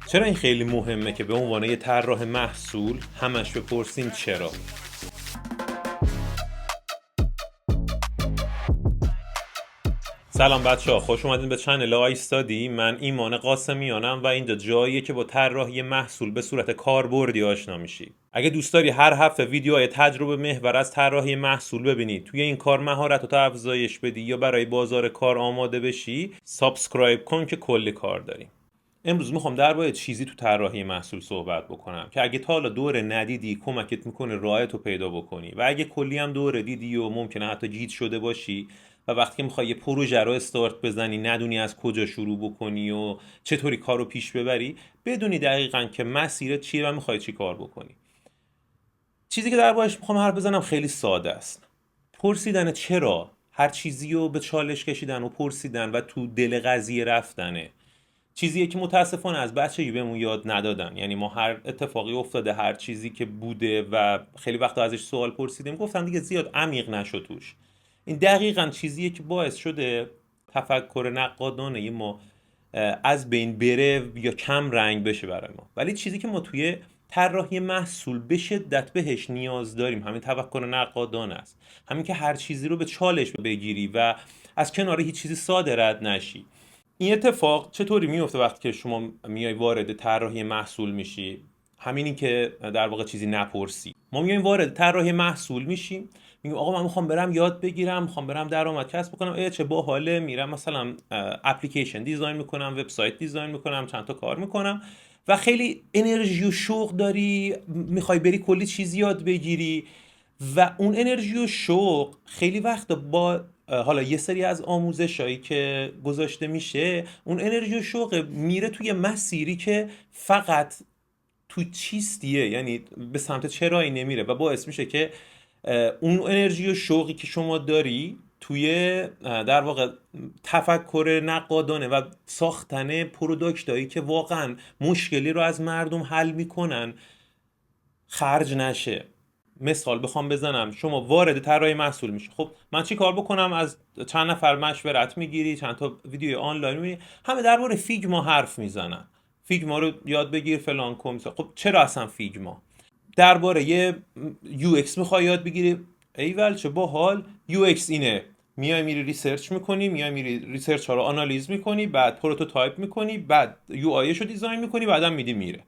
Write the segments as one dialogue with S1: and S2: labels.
S1: چرا این خیلی مهمه که به عنوان یه طراح محصول همش بپرسیم چرا؟ سلام بچه‌ها، خوش اومدین به چنل آیستادی. من ایمان قاسمیانم و اینجا جاییه که با طراحی محصول به صورت کاربردی آشنا میشی. اگه دوست داری هر هفته ویدیوهای تجربه محور از طراحی محصول ببینی، توی این کار مهارتات افزایش بدی یا برای بازار کار آماده بشی، سابسکرایب کن که کلی کار داریم. امروز میخوام درباره چیزی تو طراحی محصول صحبت بکنم که اگه تا حالا دوره ندیدی کمکت میکنه راهتو پیدا بکنی، و اگه کلی هم دوره دیدی و ممکنه حتی گیج شده باشی و وقتی که میخوای یه پروژه رو استارت بزنی ندونی از کجا شروع بکنی و چطوری کارو پیش ببری، بدونی دقیقاً که مسیرت چیه و میخوای چی کار بکنی. چیزی که دربارش میخوام حرف بزنم خیلی ساده است. پرسیدن چرا، هر چیزی رو به چالش کشیدن و پرسیدن و تو دل قضیه رفتنه. چیزیه که متاسفانه از بچگی بهمون یاد ندادن. یعنی ما هر اتفاقی افتاده، هر چیزی که بوده و خیلی وقتا ازش سوال پرسیدیم، گفتن دیگه زیاد عمیق نشو توش. این دقیقاً چیزیه که باعث شده تفکر نقادانه ما از بین بره یا کم رنگ بشه برای ما. ولی چیزی که ما توی طراحی محصول به شدت بهش نیاز داریم همین تفکر نقادانه است. همین که هر چیزی رو به چالش بگیری و از کنار هیچ چیزی ساده رد نشی. این اتفاق چطوری میفته وقتی که شما میای وارد طراحی محصول میشی؟ همینی که در واقع چیزی نپرسی. ما میایم وارد طراحی محصول میشیم، میگیم آقا من میخوام برم یاد بگیرم، میخوام برم درآمد کسب بکنم. چه باحاله، میرم مثلا اپلیکیشن دیزاین میکنم، وبسایت دیزاین میکنم، چند تا کار میکنم و خیلی انرژی و شوق داری، میخوای بری کلی چیز یاد بگیری و اون انرژی و شوق خیلی وقت با حالا یه سری از آموزشایی که گذاشته میشه، اون انرژی و شوق میره توی مسیری که فقط تو چیستیه، یعنی به سمت چرایی نمیره و باعث میشه که اون انرژی و شوقی که شما داری توی در واقع تفکر نقادانه و ساختن پروداکتایی که واقعا مشکلی رو از مردم حل میکنن خرج نشه. مثال بخوام بزنم، شما وارد طراحی محصول میشه، خب من چی کار بکنم؟ از چند نفر مشورت میگیری، چند تا ویدیو آنلاین میبینی، همه درباره فیگما حرف میزنن. فیگما رو یاد بگیر فلان کن. خب چرا اصلا فیگما؟ درباره یه یو ایکس میخوای یاد بگیری، ایول چه باحال، یو ایکس اینه. میای میری ریسرچ میکنی، میای میری ریسرچ ها رو آنالیز میکنی، بعد پروتوتایپ میکنی، بعد یو آیش رو دیزاین میکنی، بعدم میدی میره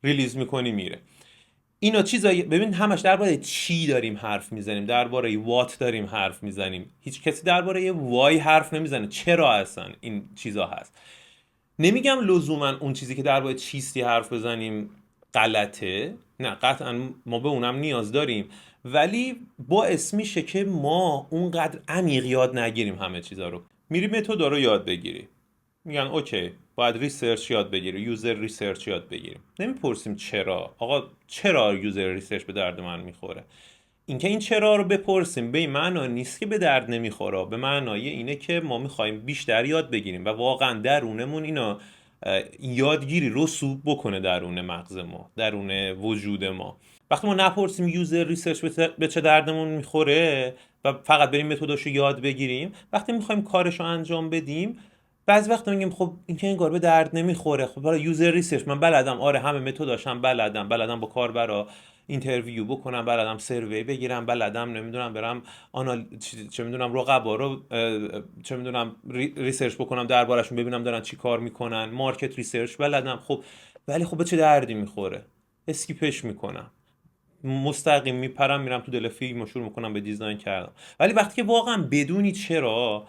S1: ریلیز میکنی میره. اینا چیزایی، ببین همش درباره چی داریم حرف میزنیم، درباره وات داریم حرف میزنیم. هیچ کسی درباره وای حرف نمیزنه. چرا اصلا این چیزا هست؟ نمیگم لزوما اون چیزی که درباره چیستی حرف بزنیم غلطه، نه قطعا ما به اونم نیاز داریم، ولی باعث میشه که ما اونقدر عمیق یاد نگیریم همه چیزا رو. میری متد رو یاد بگیری، میگن اوکی باید ریسرچ یاد بگیری، یوزر ریسرچ یاد بگیریم. نمیپرسیم چرا. آقا چرا یوزر ریسرچ به درد من میخوره؟ اینکه این چرا رو بپرسیم به این معنا نیست که به درد نمیخوره، به معنای اینه که ما میخوایم بیشتر یاد بگیریم و واقعا درونمون اینا یادگیری رسوب بکنه درون مغز ما، درون وجود ما. وقتی ما نپرسیم یوزر ریسرچ به چه دردمون میخوره و فقط بریم متداشو یاد بگیریم، وقتی میخوایم کارشو انجام بدیم بعضی وقتا میگیم خب این که انگار به درد نمیخوره. خب برای یوزر ریسرچ من بلدم، آره همه متداشم بلدم با کاربرا اینترویو بکنم، بلدم سروی بگیرم، بلدم نمیدونم برم چه میدونم رقبا رو چه میدونم ریسرچ بکنم دربارشون، ببینم دارن چی کار میکنن، مارکت ریسرچ بلدم. خب ولی خب به چه دردی میخوره؟ اسکیپش میکنم، مستقیم میپرم میرم تو دل فیلم و شروع میکنم به دیزاین کردم. ولی وقتی که واقعا بدونی چرا،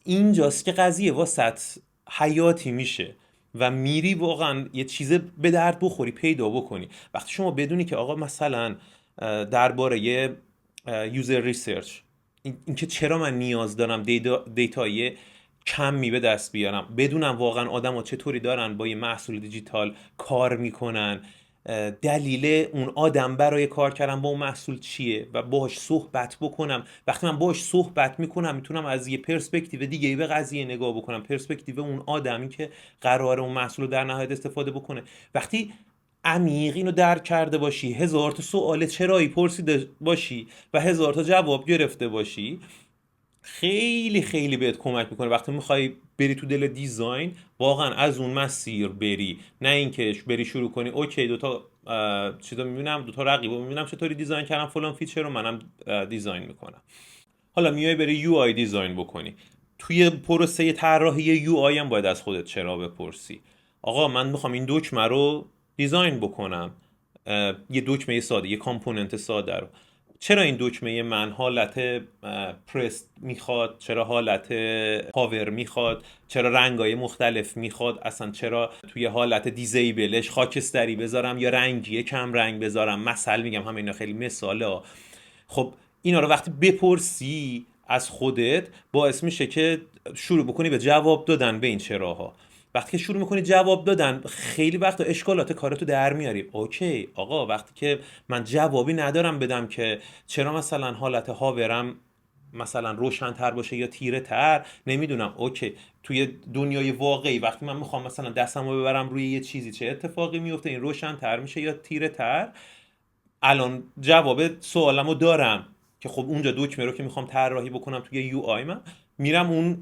S1: اینجاست که قضیه واسط حیاتی میشه و میری واقعا یه چیز به درد بخوری پیدا بکنی. وقتی شما بدونی که آقا مثلا درباره یوزر ریسرچ، اینکه چرا من نیاز دارم دیتای کمی به دست بیارم، بدونم واقعا آدما چطوری دارن با یه محصول دیجیتال کار میکنن، دلیل اون آدم برای کار کردن با اون محصول چیه و باهاش صحبت بکنم. وقتی من باهاش صحبت میکنم میتونم از یه پرسپکتیو دیگه به قضیه نگاه بکنم، پرسپکتیو اون آدمی که قراره اون محصول رو در نهایت استفاده بکنه. وقتی عمیق اینو درک کرده باشی، هزار تا سوال چرایی پرسیده باشی و هزار تا جواب گرفته باشی، خیلی خیلی بهت کمک میکنه وقتی میخوای بری تو دل دیزاین، واقعا از اون مسیر بری، نه اینکه بری شروع کنی اوکی دوتا چیزا میبینم، دوتا رقیبو میبینم چطوری دیزاین کردم فلان فیچر رو منم دیزاین میکنم. حالا میای بری یو آی دیزاین بکنی، توی پروسه طراحی یو آی هم باید از خودت چرا بپرسی آقا من میخوام این دکمه رو دیزاین بکنم، یه دکمه ساده، یه کامپوننت ساده رو، چرا این دکمه من حالت پرست میخواد، چرا حالت پاور میخواد، چرا رنگای مختلف میخواد، اصلا چرا توی حالت دیزیبلش خاکستری بذارم یا رنگی کم رنگ بذارم، مثل میگم همه اینا خیلی مثاله. خب اینا رو وقتی بپرسی از خودت باعث میشه که شروع بکنی به جواب دادن به این چراها. وقتی که شروع میکنی جواب دادن خیلی وقتا اشکالات کارتو در میاری. اوکی آقا وقتی که من جوابی ندارم بدم که چرا مثلا حالت هاورم مثلا روشن تر باشه یا تیره تر، نمیدونم اوکی توی دنیای واقعی وقتی من میخوام مثلا دستمو ببرم روی یه چیزی چه اتفاقی میفته، این روشن تر میشه یا تیره تر. الان جواب سوالمو دارم که خب اونجا دکمه رو که میخوام طراحی بکنم توی یو آی من میرم اون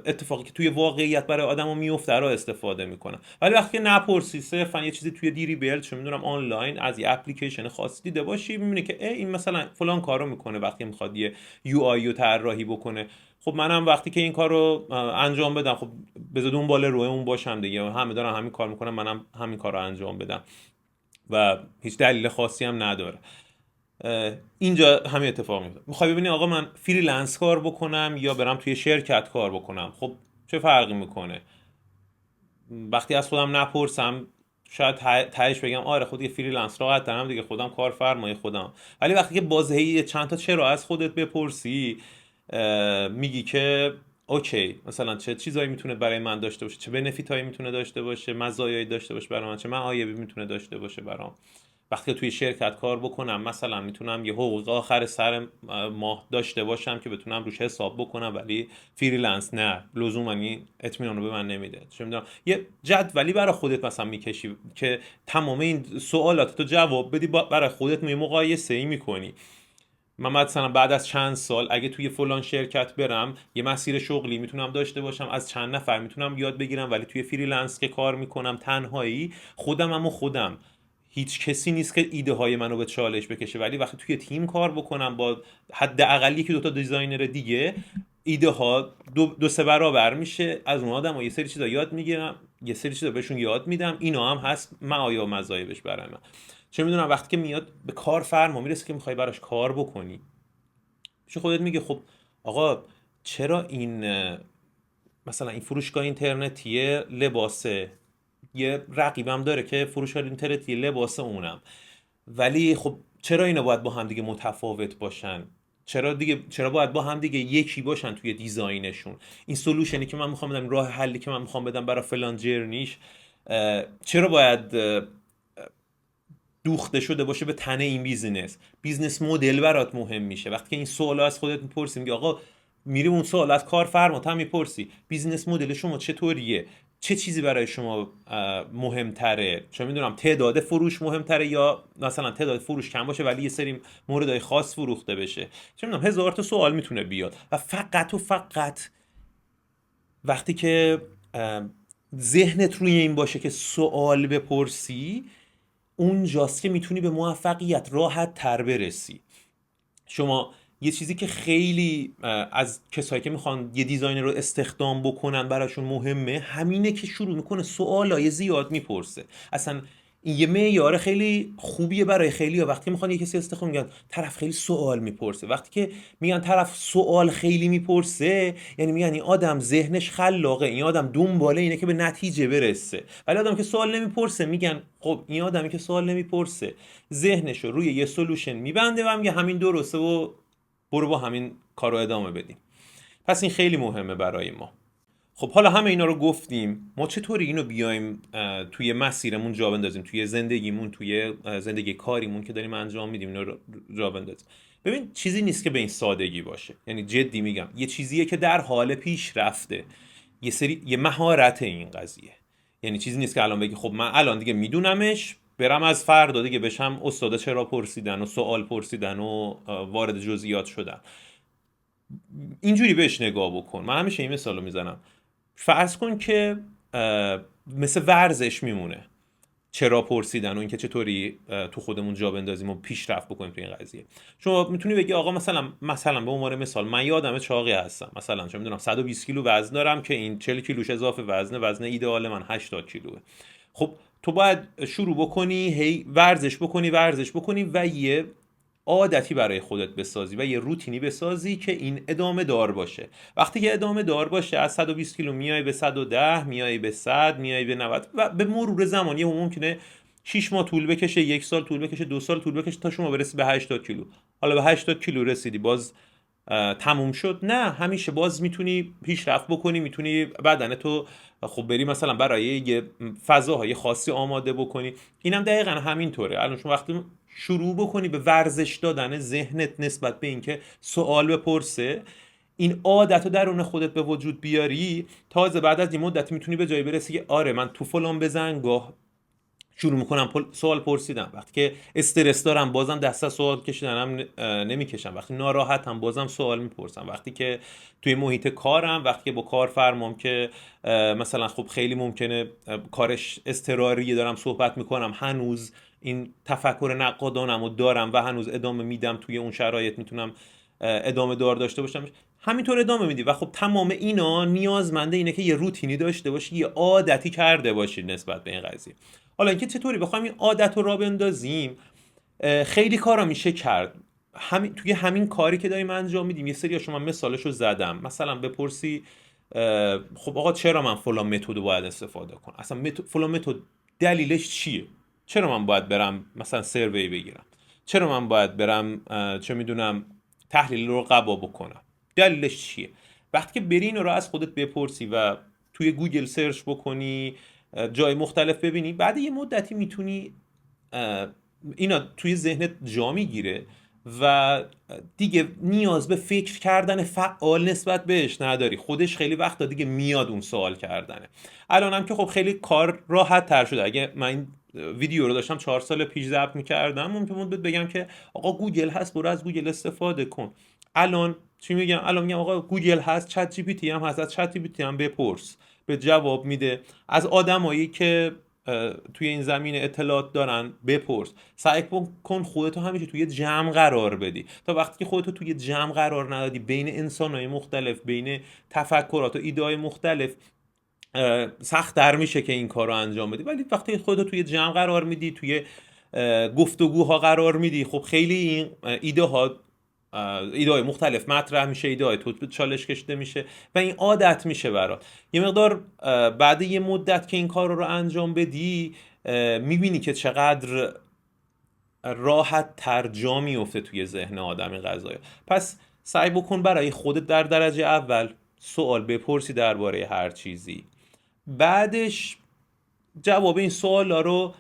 S1: اتفاقی که توی واقعیت برای آدمو میفته رو استفاده میکنم. ولی وقتی که نپرسی صرفا یه چیزی توی دیری بیل چه میدونم آنلاین از یه اپلیکیشن خاصی دیده باشی میبینی که این مثلا فلان کارو میکنه وقتی میخواد یه یو آی رو طراحی بکنه، خب منم وقتی که این کارو انجام بدم خب بذار دنبال روی اون باشم دیگه، همه دارن همین کار میکنم منم همین کارو انجام بدم و هیچ دلیل خاصی هم نداره. اینجا همین اتفاق میفته. میخوای ببینی آقا من فریلنس کار بکنم یا برم توی شرکت کار بکنم، خب چه فرقی میکنه؟ وقتی از خودم نپرسم شاید تهش بگم آره خود یه فریلنس راحت ترم دیگه، خودم کارفرمای خودم. ولی وقتی که بازهی چند تا چرا از خودت بپرسی میگی که اوکی مثلا چه چیزایی میتونه برای من داشته باشه، چه بنفیت هایی میتونه داشته باشه، مزایایی داشته باشه برای من، چه معایبی میتونه داشته باشه برام. وقتی توی شرکت کار بکنم مثلا میتونم یه حقوق آخر سر ماه داشته باشم که بتونم روش حساب بکنم، ولی فریلنس نه، لزوما این اطمینان رو به من نمیده. چه میدونم یه جدولی برای خودت مثلا میکشی که تمام این سوالات تو جواب بدی، برای خودت مقایسه ای میکنی. من مثلا بعد از چند سال اگه توی فلان شرکت برم یه مسیر شغلی میتونم داشته باشم، از چند نفر میتونم یاد بگیرم، ولی توی فریلنس که کار میکنم تنهایی خودم و خودم، هیچ کسی نیست که ایده های منو به چالش بکشه. ولی وقتی توی تیم کار بکنم با حداقل یکی دو تا دیزاینر دیگه، ایده ها دو سه برابر میشه، از اون آدم یه سری چیزا یاد میگیرم، یه سری چیزا بهشون یاد میدم، اینا هم هست معایا و مزایبش برای من. چه میدونم وقتی که میاد به کار فرما میرسه که میخوای براش کار بکنی، پیش خودت میگه خب آقا چرا این مثلا این فروشگاه اینترنتی لباسه، یه رقیبم داره که فروشگاه اینترنتی لباس اونم، ولی خب چرا اینا باید با هم دیگه متفاوت باشن؟ چرا باید با هم دیگه یکی باشن توی دیزاینشون؟ این سولوشنی که من میخوام بدم، راه حلی که من میخوام بدم برای فلان جرنیش، چرا باید دوخته شده باشه به تنه این بیزنس مدل برات مهم میشه. وقتی که این سوال از خودت میپرسی میگه آقا میری اون سوال از کارفرما هم میپرسی بیزنس مدل شما چطوریه، چه چیزی برای شما مهمتره، چه میدونم تعداد فروش مهمتره یا مثلا تعداد فروش کم باشه ولی یه سری موردهای خاص فروخته بشه، چه میدونم هزار تا سوال میتونه بیاد. و فقط وقتی که ذهنت روی این باشه که سوال بپرسی، اونجاست که میتونی به موفقیت راحت تر برسی. شما یه چیزی که خیلی از کسایی که میخوان یه دیزاینر رو استخدام بکنن براشون مهمه، همینه که شروع میکنه سوالای زیاد میپرسه. اصلا این یه معیار خیلی خوبیه برای خیلی ها. وقتی میخوان یه کسی استخدام میگن طرف خیلی سوال میپرسه، وقتی که میگن طرف سوال خیلی میپرسه یعنی میگن این آدم ذهنش خلاقه، این آدم دنباله اینه که به نتیجه برسه. ولی آدم که سوال نمیپرسه میگن خب این آدمی که سوال نمیپرسه ذهنش رو روی یه سولوشن میبنده و میگه همین درسته و برو با همین کارو ادامه بدیم. پس این خیلی مهمه برای ما. خب حالا همه اینا رو گفتیم، ما چطوری اینو بیایم توی مسیرمون جا بندازیم، توی زندگیمون، توی زندگی کاریمون که داریم انجام میدیم اینو جا بندازیم؟ ببین چیزی نیست که به این سادگی باشه، یعنی جدی میگم یه چیزیه که در حال پیشرفته، یه مهارت این قضیه. یعنی چیزی نیست که الان بگی خب من الان دیگه میدونمش برم از فردا دیگه بشم استاد چرا پرسیدن و سوال پرسیدن و وارد جزئیات شدن. اینجوری بهش نگاه بکن. من همیشه این مثالو میزنم. فرض کن که مثل ورزش میمونه چرا پرسیدن و اینکه چطوری تو خودمون جا بندازیم و پیشرفت بکنیم تو این قضیه. شما میتونی بگی آقا مثلا به عنوان مثال من یه آدم چاقی هستم، مثلا چه میدونم 120 کیلو وزن دارم که این 40 کیلوش اضافه وزن ایدئال من 80 کیلوه. خب تو باید شروع بکنی هی ورزش بکنی و یه عادتی برای خودت بسازی و یه روتینی بسازی که این ادامه دار باشه. وقتی که ادامه دار باشه از 120 کیلو میای به 110، میای به 100، میای به 90 و به مرور زمان یه ممکنه 6 ماه طول بکشه، 1 سال طول بکشه، 2 سال طول بکشه تا شما برسی به 80 کیلو. حالا به 80 کیلو رسیدی، باز تموم شد؟ نه، همیشه باز میتونی پیشرفت بکنی، میتونی بدنتو خب بری مثلا برای یه فضاهای خاصی آماده بکنی. اینم دقیقا همینطوره. الان شما وقتی شروع بکنی به ورزش دادن ذهنت نسبت به اینکه سوال بپرسه، این عادت رو درون خودت به وجود بیاری، تازه بعد از این مدت میتونی به جایی برسی که آره من تو فلان بزنگاه شروع میکنم سوال پرسیدم. وقتی که استرس دارم بازم دست از سوال کشیدنم نمیکشم. وقتی ناراحتم بازم سوال میپرسم. وقتی که توی محیط کارم، وقتی که با کارفرمام که مثلا خب خیلی ممکنه کارش اضطراریه دارم صحبت میکنم، هنوز این تفکر نقادانم رو دارم و هنوز ادامه میدم توی اون شرایط، میتونم ادامه دار داشته باشم، همینطور ادامه میدی. و خب تمام اینا نیازمنده اینه که یه روتینی داشته باشی، یه عادتی کرده باشی نسبت به این قضیه. حالا اینکه چطوری بخوایم این عادت رو راه بندازیم، خیلی کارا میشه کرد. توی همین کاری که داریم انجام میدیم، یه سری شما مثالشو زدم. مثلا بپرسی خب آقا چرا من فلان متد باید استفاده کنم؟ اصلا فلان متد دلیلش چیه؟ چرا من باید برم مثلا سروی بگیرم؟ چرا من باید برم چه میدونم تحلیل رقبا بکنم؟ دلیلش چیه؟ وقتی که بری اینو رو از خودت بپرسی و توی گوگل سرچ بکنی، جای مختلف ببینی، بعد یه مدتی میتونی اینا توی ذهنت جا میگیره و دیگه نیاز به فکر کردن فعال نسبت بهش نداری. خودش خیلی وقتا دیگه میاد اون سوال کردنه. الانم که خب خیلی کار راحت تر شده. اگه من این ویدیو رو داشتم 4 سال پیش ضبط میکردم، ممکن بود بگم که آقا گوگل هست، برو از گوگل استفاده کن. الان چی میگم؟ الان میگم آقا گوگل هست، چت جی پی تی هم هست، از چت جی پی تی هم بپرس، به جواب میده. از آدمایی که توی این زمینه اطلاعات دارن بپرس. سعی کن خودتو همیشه توی جمع قرار بدی، تا وقتی که خودتو توی جمع قرار ندادی، بین انسانهای مختلف، بین تفکرات و ایده‌های مختلف، سخت در میشه که این کار رو انجام بدی. ولی وقتی خودتو توی جمع قرار میدی، توی گفتگوها قرار میدی، خب خیلی این ایده های مختلف مطرح میشه، ایده های تو چالش کشیده میشه و این عادت میشه برات. یه مقدار بعد یه مدت که این کار رو انجام بدی، میبینی که چقدر راحت تر جا میفته توی ذهن آدم این قضايا. پس سعی بکن برای خودت در درجه اول سوال بپرسی درباره هر چیزی، بعدش جواب این سوالا رو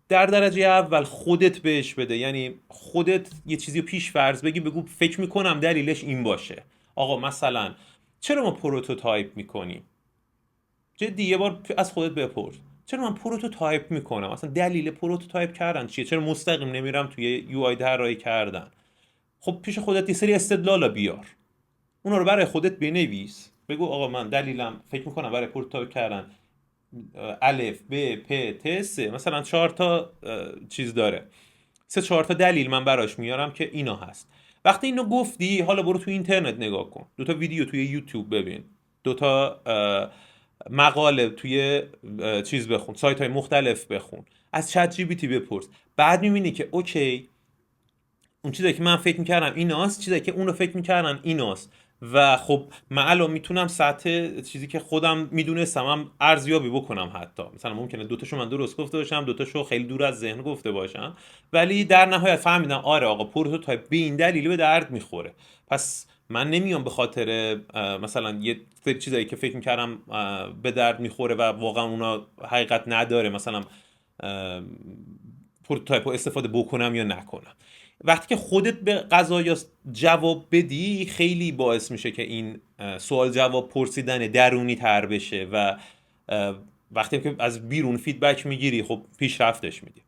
S1: در درجه اول خودت بهش بده. یعنی خودت یه چیزی رو پیش فرض بگو فکر میکنم دلیلش این باشه. آقا مثلا چرا ما پروتوتایپ میکنیم؟ جدی یه بار از خودت بپرس چرا من پروتوتایپ میکنم؟ اصلا دلیل پروتوتایپ کردن چیه؟ چرا مستقیم نمیرم توی یو آی طراحی کردن؟ خب پیش خودت یه سری استدلالا بیار، اونا رو برای خودت بنویس. بگو آقا من دلیلم فکر میکنم برای پروتوتایپ کردن الف ب پ ت س، مثلا 4 تا چیز داره، 3 4 تا دلیل من براش میارم که اینا هست. وقتی اینو گفتی، حالا برو توی اینترنت نگاه کن، 2 تا ویدیو توی یوتیوب ببین، 2 تا مقاله توی چیز بخون، سایت های مختلف بخون، از چت جی پی تی بپرس. بعد میبینی که اوکی، اون چیزایی که من فکر میکردم ایناست، چیزایی که اون رو فکر میکردن ایناست. و خب من الان میتونم سطح چیزی که خودم میدونستم هم ارزیابی بکنم. حتی مثلا ممکنه 2 تاشو من درست گفته باشم، 2 تاشو خیلی دور از ذهن گفته باشم، ولی در نهایت فهمیدم آره آقا پروتوتایپ به این دلیل به درد میخوره. پس من نمیام به خاطر مثلا یه سری چیزایی که فکر میکردم به درد میخوره و واقعا اونا حقیقت نداره، مثلا پروتوتایپ رو استفاده بکنم یا نکنم. وقتی که خودت به قضایا جواب بدی، خیلی باعث میشه که این سوال جواب پرسیدن درونی تر بشه و وقتی که از بیرون فیدبک میگیری، خب پیشرفتش میدی.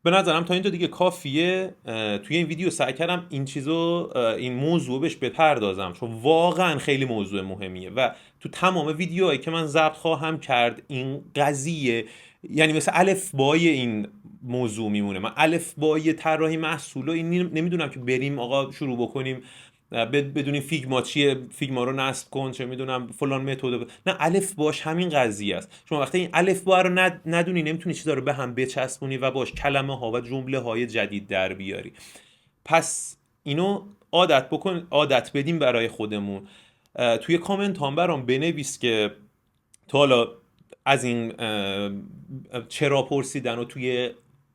S1: به نظرم تا اینجا دیگه کافیه. توی این ویدیو سعی کردم این موضوع بهش بپردازم، چون واقعا خیلی موضوع مهمیه و تو تمام ویدیوهایی که من ضبط خواهم کرد این قضیه یعنی مثل الف بای این موضوع میمونه. من الف بای طراحی محصول و این نمیدونم که بریم آقا شروع بکنیم بدونیم فیگما چیه، فیگما رو نصب کن، چه میدونم فلان متد، نه الف باش همین قضیه است. شما وقتی این الف با رو ندونی نمیتونی چیزا رو به هم بچسبونی و باش کلمه ها و جمله های جدید در بیاری. پس اینو عادت بکن، عادت بدیم برای خودمون. توی کامنت هم برام بنویس که تو حالا از این چرا پرسیدن و توی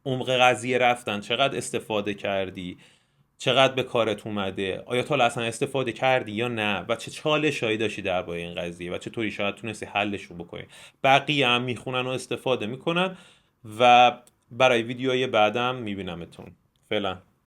S1: عمق قضیه رفتن چقدر استفاده کردی، چقدر به کارت اومده، آیا تا اصلا استفاده کردی یا نه و چه چالشایی داشتی درباره این قضیه و چطوری شاید تونستی حلشون بکنی. بقیه هم میخونن و استفاده میکنن و برای ویدیوهای بعدم میبینمتون. فعلا